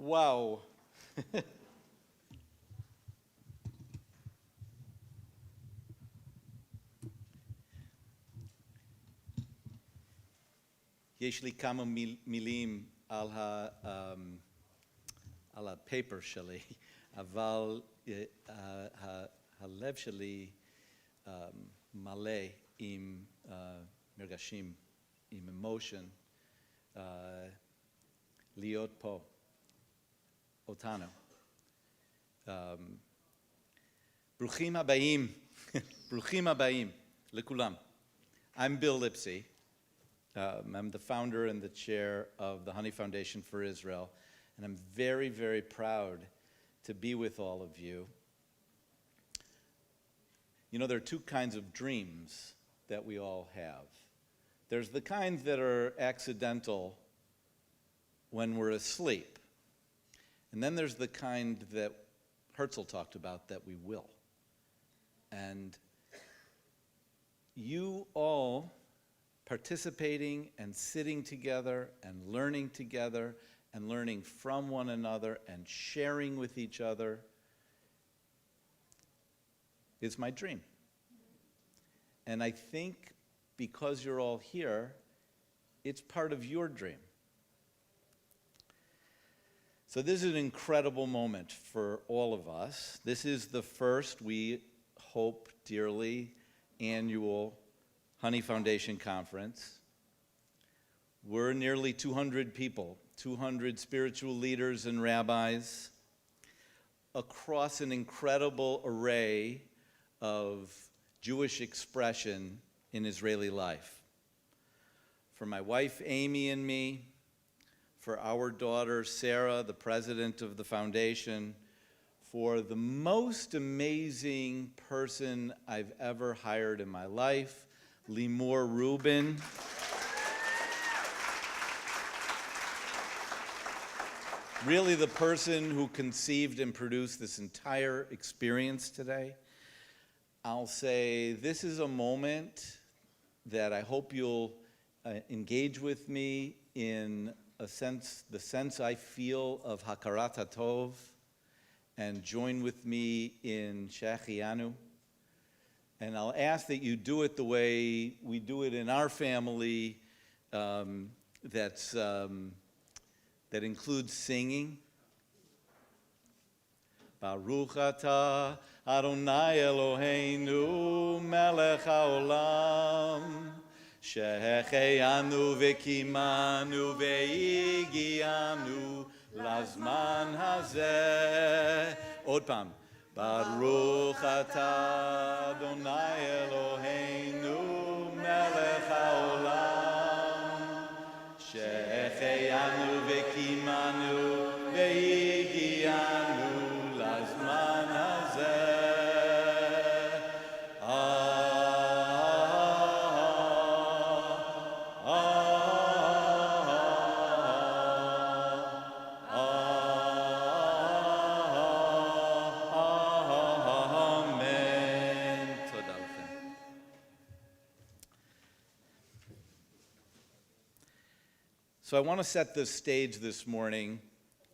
וואו. יש לי כמה מילים על הפייפר שלי, אבל הלב שלי מלא עם מרגשים, עם אמושן, להיות פה, אותנו. ברוכים הבאים, ברוכים הבאים לכולם. I'm Bill Lipsey. I'm the founder and the chair of the Honey Foundation for Israel, and I'm very, very proud to be with all of you. You know, there are two kinds of dreams that we all have. There's the kind that are accidental when we're asleep, and then there's the kind that Herzl talked about that we will. And you all participating and sitting together and learning from one another and sharing with each other is my dream. And I think because you're all here, it's part of your dream. So this is an incredible moment for all of us. This is the first, we hope dearly, annual Honey Foundation Conference. We're nearly 200 people, 200 spiritual leaders and rabbis across an incredible array of Jewish expression in Israeli life. For my wife Amy and me, for our daughter Sarah, the president of the foundation, for the most amazing person I've ever hired in my life, Limor Rubin. Really the person who conceived and produced this entire experience today. I'll say this is a moment that I hope you'll engage with me in a sense, the sense I feel of Hakarat HaTov, and join with me in Shechianu. And I'll ask that you do it the way we do it in our family, that includes singing. Baruch atah Adonai Eloheinu melech haolam שהחיינו וקימנו והגיענו לזמן הזה. עוד פעם. ברוך אתה אדוני אלוהינו מלך העולם שהחיינו וקימנו והגיענו לזמן הזה. So I want to set the stage this morning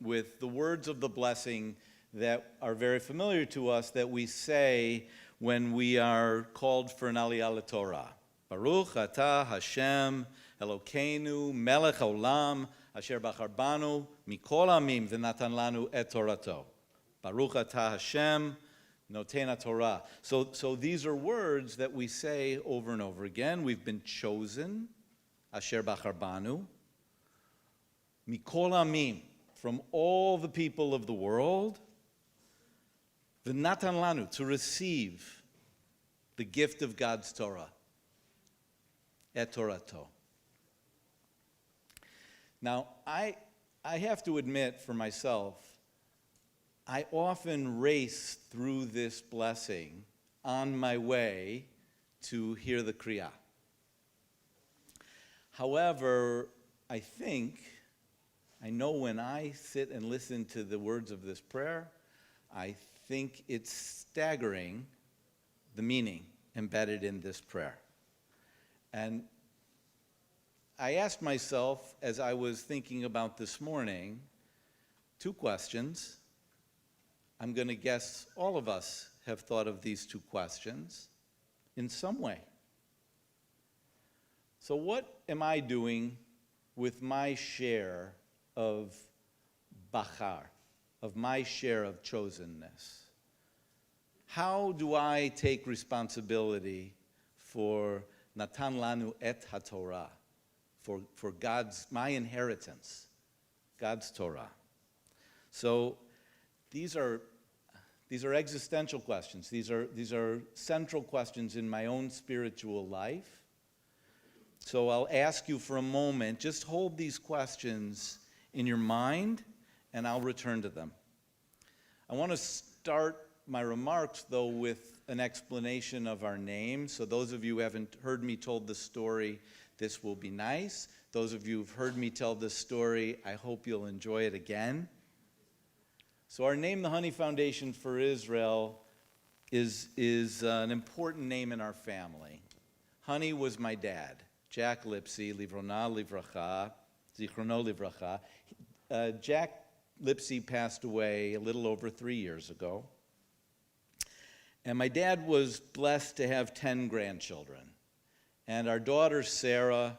with the words of the blessing that are very familiar to us that we say when we are called for an Aliyah LeTorah. Baruch atah Hashem Elokeinu melech haolam asher bachar banu mikol amim v'natan lanu et Torato. Baruch atah Hashem noten haTorah. So these are words that we say over and over again. We've been chosen, asher bachar banu, mikol amim, from all the people of the world, v'natan lanu, to receive the gift of God's Torah, et Torato. Now, I have to admit for myself, I often race through this blessing on my way to hear the Kriyah. However, I know when I sit and listen to the words of this prayer, I think it's staggering, the meaning embedded in this prayer. And I asked myself, as I was thinking about this morning, Two questions. I'm going to guess all of us have thought of these two questions in some way. So what am I doing with my share of bachar, of my share of chosenness? How do I take responsibility for Natan lanu et haTorah, for my inheritance, God's Torah? So these are existential questions. These are central questions in my own spiritual life. So I'll ask you for a moment, just hold these questions in your mind, and I'll return to them. I want to start my remarks, though, with an explanation of our name. So those of you who haven't heard me told the story, this will be nice. Those of you who've heard me tell this story, I hope you'll enjoy it again. So our name, the Honey Foundation for Israel, is an important name in our family. Honey was my dad, Jack Lipsey, Livrona Livracha, Zichrono Livracha. Jack Lipsey passed away a little over 3 years ago. And my dad was blessed to have 10 grandchildren. And our daughter, Sarah,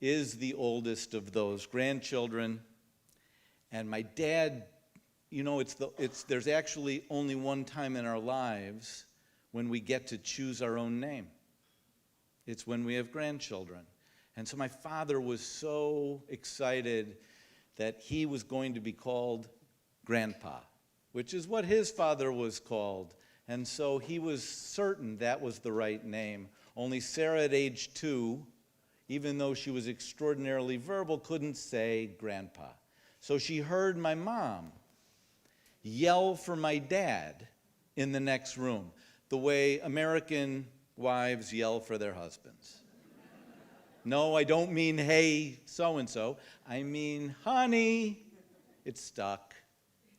is the oldest of those grandchildren. And my dad, you know, there's actually only one time in our lives when we get to choose our own name. It's when we have grandchildren. And so my father was so excited that he was going to be called Grandpa, which is what his father was called. And so he was certain that was the right name. Only Sarah at age 2, even though she was extraordinarily verbal, couldn't say Grandpa. So she heard my mom yell for my dad in the next room, the way American wives yell for their husbands. No, I don't mean, hey, so-and-so. I mean, honey. It stuck.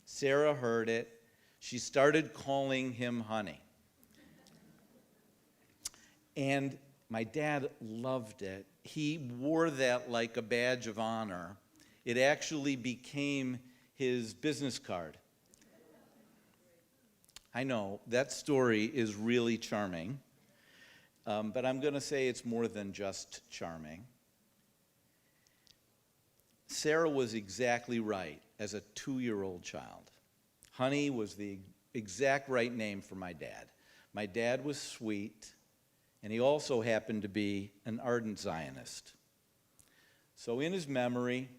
Sarah heard it. She started calling him honey. And my dad loved it. He wore that like a badge of honor. It actually became his business card. I know, that story is really charming, but I'm going to say it's more than just charming. Sarah was exactly right as a 2-year-old child. Honey was the exact right name for my dad. My dad was sweet, and he also happened to be an ardent Zionist. So in his memory,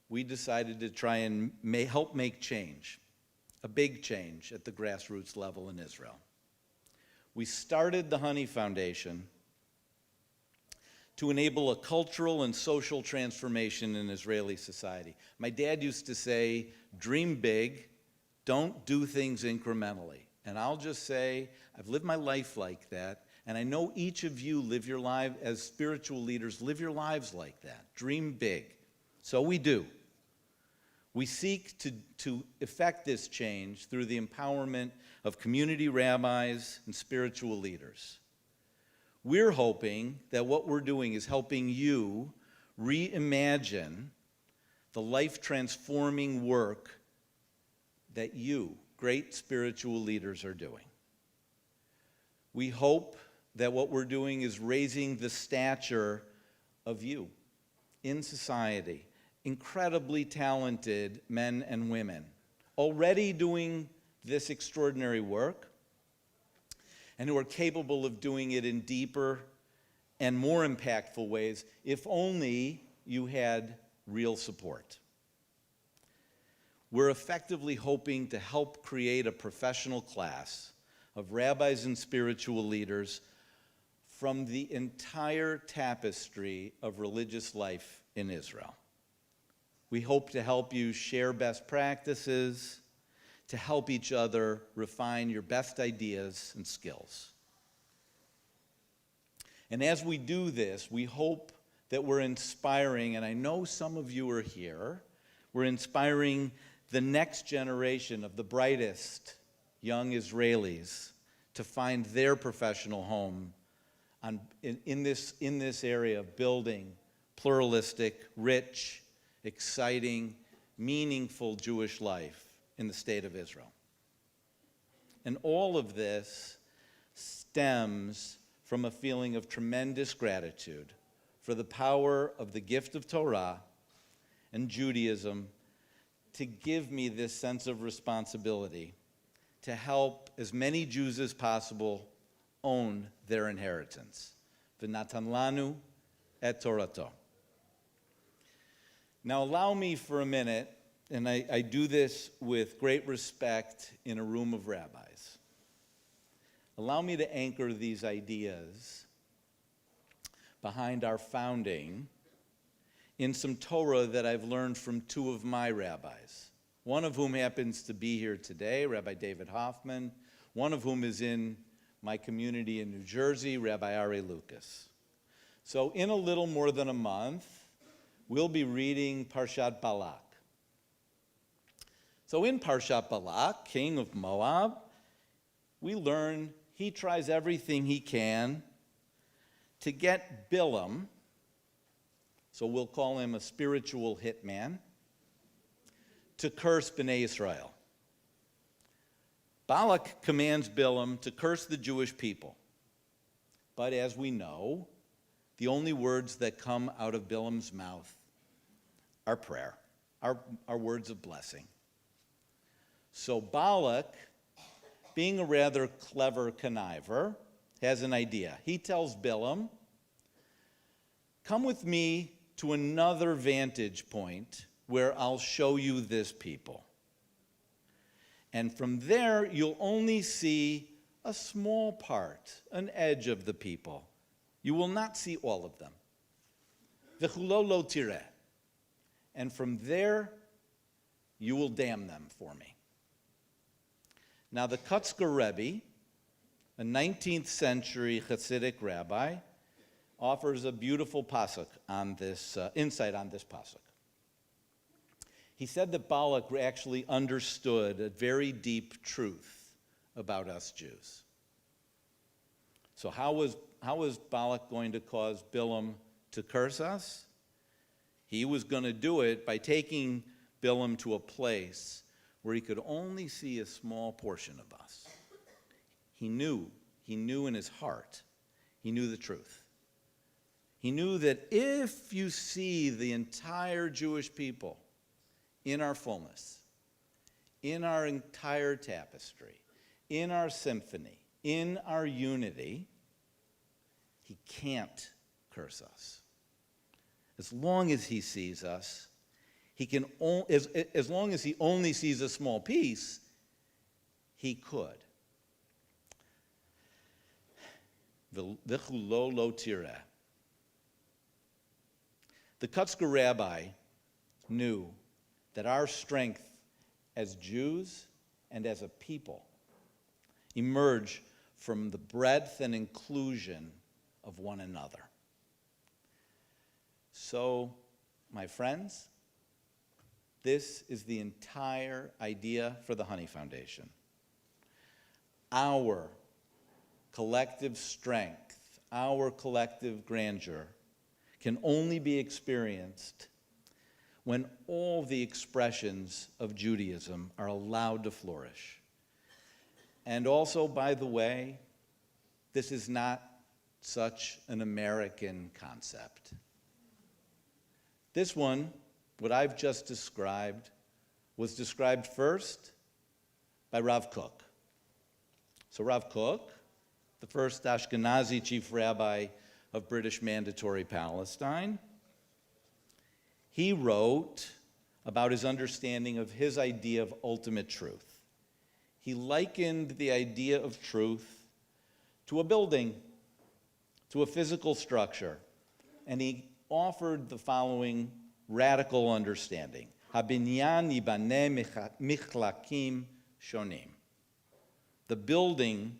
we decided to try and help make change. A big change at the grassroots level in Israel. We started the Honey Foundation to enable a cultural and social transformation in Israeli society. My dad used to say, dream big, don't do things incrementally. And I'll just say, I've lived my life like that, and I know each of you live your life as spiritual leaders, live your lives like that. Dream big. So we do. We seek to effect this change through the empowerment of community rabbis and spiritual leaders. We're hoping that what we're doing is helping you reimagine the life-transforming work that you, great spiritual leaders, are doing. We hope that what we're doing is raising the stature of you in society. Incredibly talented men and women, already doing this extraordinary work, and who are capable of doing it in deeper and more impactful ways, if only you had real support. We're effectively hoping to help create a professional class of rabbis and spiritual leaders from the entire tapestry of religious life in Israel. We hope to help you share best practices, to help each other refine your best ideas and skills. And as we do this, we hope that we're inspiring, and I know some of you are here, we're inspiring the next generation of the brightest young Israelis to find their professional home in this area of building pluralistic, rich, exciting, meaningful Jewish life in the state of Israel. And all of this stems from a feeling of tremendous gratitude for the power of the gift of Torah and Judaism to give me this sense of responsibility to help as many Jews as possible own their inheritance. V'natan lanu et Torato. Now allow me for a minute, and I do this with great respect in a room of rabbis. Allow me to anchor these ideas behind our founding in some Torah that I've learned from two of my rabbis, one of whom happens to be here today, Rabbi David Hoffman, one of whom is in my community in New Jersey, Rabbi Ari Lucas. So in a little more than a month, we'll be reading Parshat Balak. So in Parshat Balak, king of Moab, we learn he tries everything he can to get Bilam, so we'll call him a spiritual hitman, to curse Bnei Israel. Balak commands Bilam to curse the Jewish people. But as we know, the only words that come out of Bilam's mouth are prayer, are words of blessing. So Balak, being a rather clever conniver, has an idea. He tells Bilam, come with me to another vantage point where I'll show you this people. And from there, you'll only see a small part, an edge of the people. You will not see all of them. V'chulo lo tireh. And from there, you will damn them for me. Now, the Kutzker Rebbe, a 19th century Hasidic rabbi, offers a beautiful pasuk on this, insight on this pasuk. He said that Balak actually understood a very deep truth about us Jews. So how was Balak going to cause Bilam to curse us? He was going to do it by taking Bilam to a place where he could only see a small portion of us. He knew in his heart, he knew the truth. He knew that if you see the entire Jewish people in our fullness, in our entire tapestry, in our symphony, in our unity, he can't curse us. As long as he sees us, he can as long as he only sees a small piece, he could. V'chulo lo tireh. The Kutzker rabbi knew that our strength as Jews and as a people emerge from the breadth and inclusion of one another. So, my friends, this is the entire idea for the Honey Foundation. Our collective strength, our collective grandeur can only be experienced when all the expressions of Judaism are allowed to flourish. And also, by the way, this is not such an American concept. This one, what I've just described, was described first by Rav Kook. So Rav Kook, the first Ashkenazi chief rabbi of British Mandatory Palestine, he wrote about his understanding of his idea of ultimate truth. He likened the idea of truth to a building, to a physical structure, and he offered the following radical understanding. Habinyan yibaneh michlakim shonim. The building,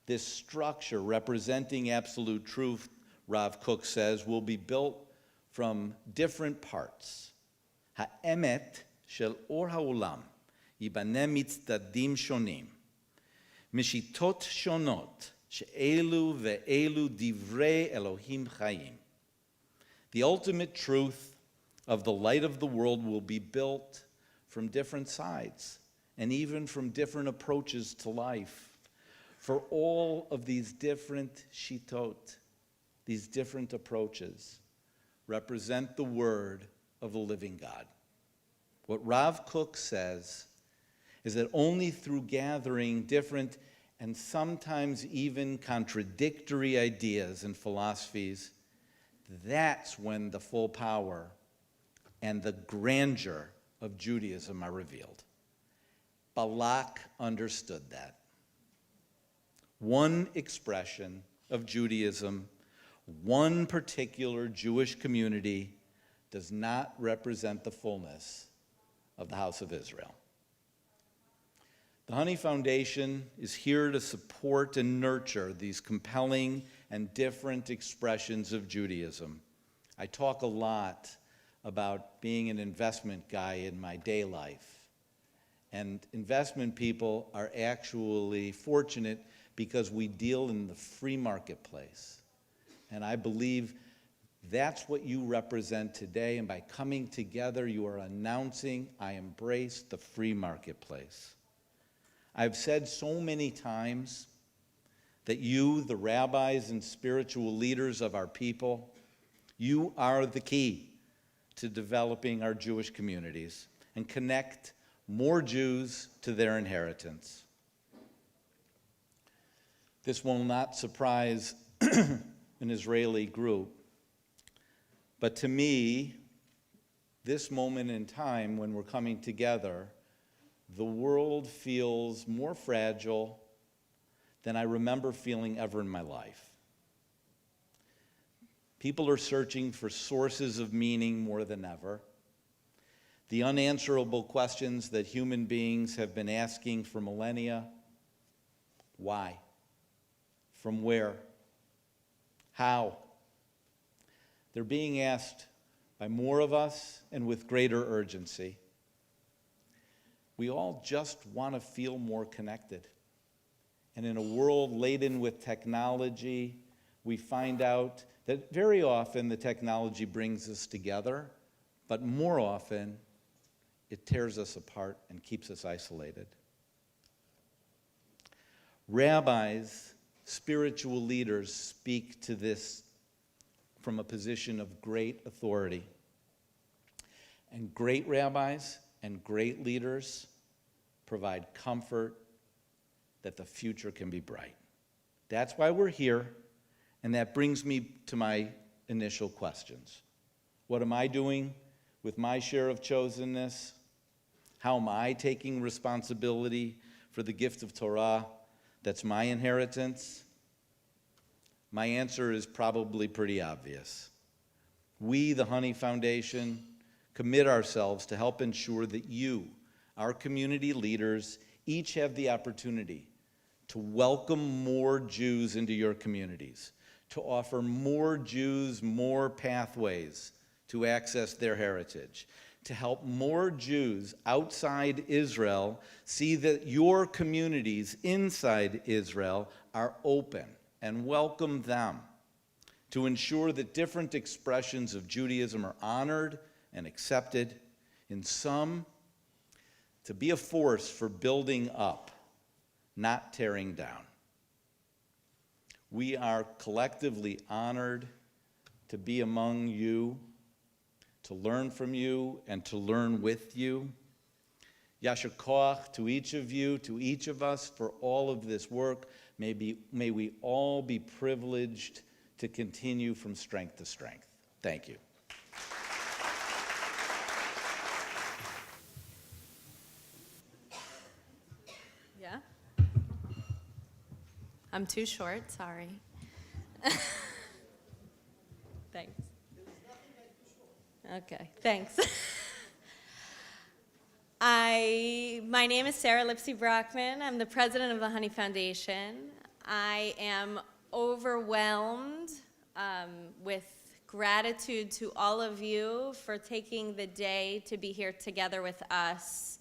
this structure representing absolute truth, Rav Kook says, will be built from different parts. Ha'emet shel or ha'olam yibaneh mitzdadim shonim. Mishitot shonot she'elu ve'elu divrei Elohim chayim. The ultimate truth of the light of the world will be built from different sides and even from different approaches to life. For all of these different shitot, these different approaches, represent the word of the living God. What Rav Kook says is that only through gathering different and sometimes even contradictory ideas and philosophies, that's when the full power and the grandeur of Judaism are revealed. Balak understood that. One expression of Judaism, one particular Jewish community, does not represent the fullness of the house of Israel. The Honey Foundation is here to support and nurture these compelling and different expressions of Judaism. I talk a lot about being an investment guy in my day life. And investment people are actually fortunate because we deal in the free marketplace. And I believe that's what you represent today. And by coming together, you are announcing, I embrace the free marketplace. I've said so many times that you, the rabbis and spiritual leaders of our people, you are the key to developing our Jewish communities and connect more Jews to their inheritance. This will not surprise an Israeli group, but to me, this moment in time when we're coming together, the world feels more fragile than I remember feeling ever in my life. People are searching for sources of meaning more than ever. The unanswerable questions that human beings have been asking for millennia: why? From where? How? They're being asked by more of us and with greater urgency. We all just want to feel more connected. And in a world laden with technology, we find out that very often the technology brings us together, but more often it tears us apart and keeps us isolated. Rabbis, spiritual leaders, speak to this from a position of great authority. And great rabbis and great leaders provide comfort that the future can be bright. That's why we're here, and that brings me to my initial questions. What am I doing with my share of chosenness? How am I taking responsibility for the gift of Torah that's my inheritance? My answer is probably pretty obvious. We, the Honey Foundation, commit ourselves to help ensure that you, our community leaders, each have the opportunity to welcome more Jews into your communities, to offer more Jews more pathways to access their heritage, to help more Jews outside Israel see that your communities inside Israel are open, and welcome them, to ensure that different expressions of Judaism are honored and accepted, in some, to be a force for building up, not tearing down. We are collectively honored to be among you, to learn from you, and to learn with you. Yasher koach to each of you, to each of us, for all of this work. May we all be privileged to continue from strength to strength. Thank you. Yeah? I'm too short, sorry. Thanks. Okay, thanks. My name is Sarah Lipsey Brokman. I'm the president of the Honey Foundation. I am overwhelmed with gratitude to all of you for taking the day to be here together with us.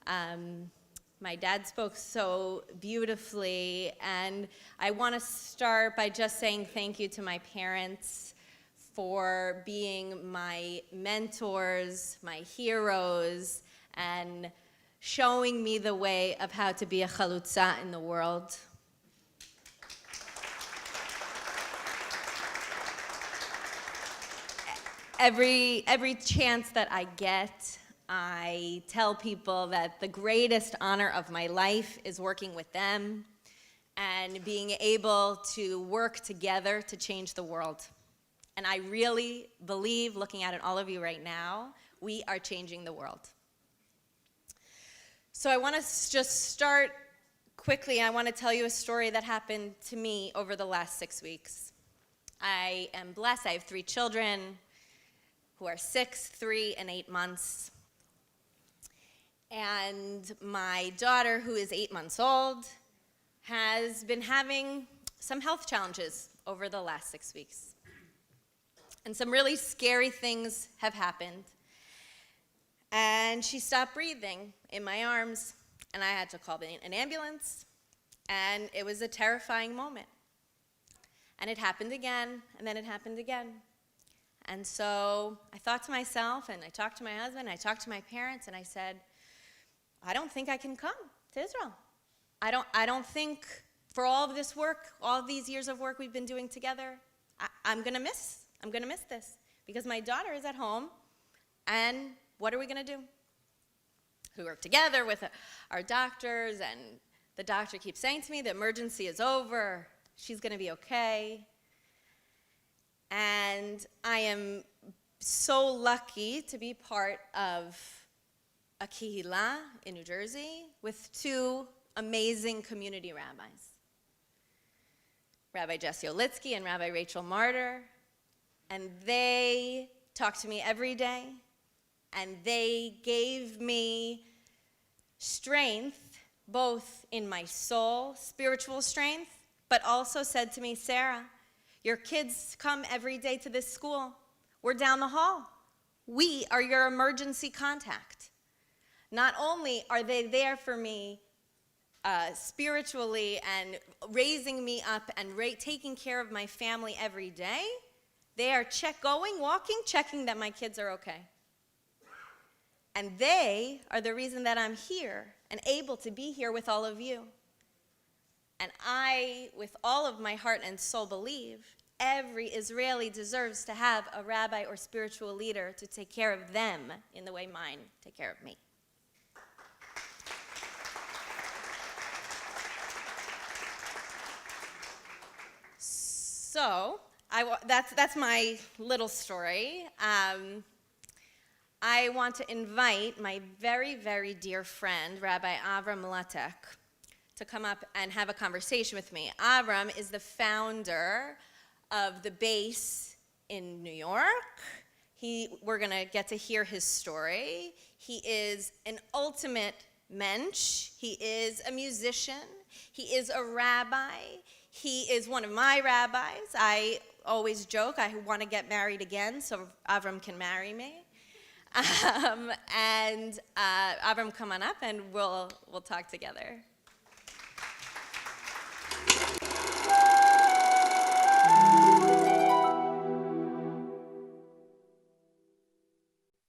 My dad spoke so beautifully, and I want to start by just saying thank you to my parents for being my mentors, my heroes, and showing me the way of how to be a chalutza in the world. Every chance that I get, I tell people that the greatest honor of my life is working with them and being able to work together to change the world. And I really believe, looking at all of you right now, we are changing the world. So I want to just start quickly. I want to tell you a story that happened to me over the last 6 weeks. I am blessed. I have 3 children who are 6, 3, and 8 months. And my daughter, who is 8 months old, has been having some health challenges over the last 6 weeks. And some really scary things have happened. And she stopped breathing in my arms, and I had to call an ambulance, and it was a terrifying moment. And it happened again, and then it happened again. And so I thought to myself, and I talked to my husband, I talked to my parents, and I said, I don't think I can come to Israel. I don't think for all of this work, all of these years of work we've been doing together, I'm gonna miss this because my daughter is at home, and what are we gonna do? We work together with our doctors, and the doctor keeps saying to me, the emergency is over, she's gonna be okay. And I am so lucky to be part of a kehillah in New Jersey with 2 amazing community rabbis, Rabbi Jesse Olitsky and Rabbi Rachel Martyr, and they talk to me every day, and they gave me strength, both in my soul, spiritual strength, but also said to me, Sarah, your kids come every day to this school. We're down the hall. We are your emergency contact. Not only are they there for me spiritually and raising me up and taking care of my family every day, they are walking, checking that my kids are okay. And they are the reason that I'm here and able to be here with all of you. And I, with all of my heart and soul, believe every Israeli deserves to have a rabbi or spiritual leader to take care of them in the way mine take care of me. So, that's my little story. I want to invite my very, very dear friend, Rabbi Avram Latek, to come up and have a conversation with me. Avram is the founder of the base in New York. We're going to get to hear his story. He is an ultimate mensch. He is a musician. He is a rabbi. He is one of my rabbis. I always joke I want to get married again so Avram can marry me. Avram, come on up and we'll talk together.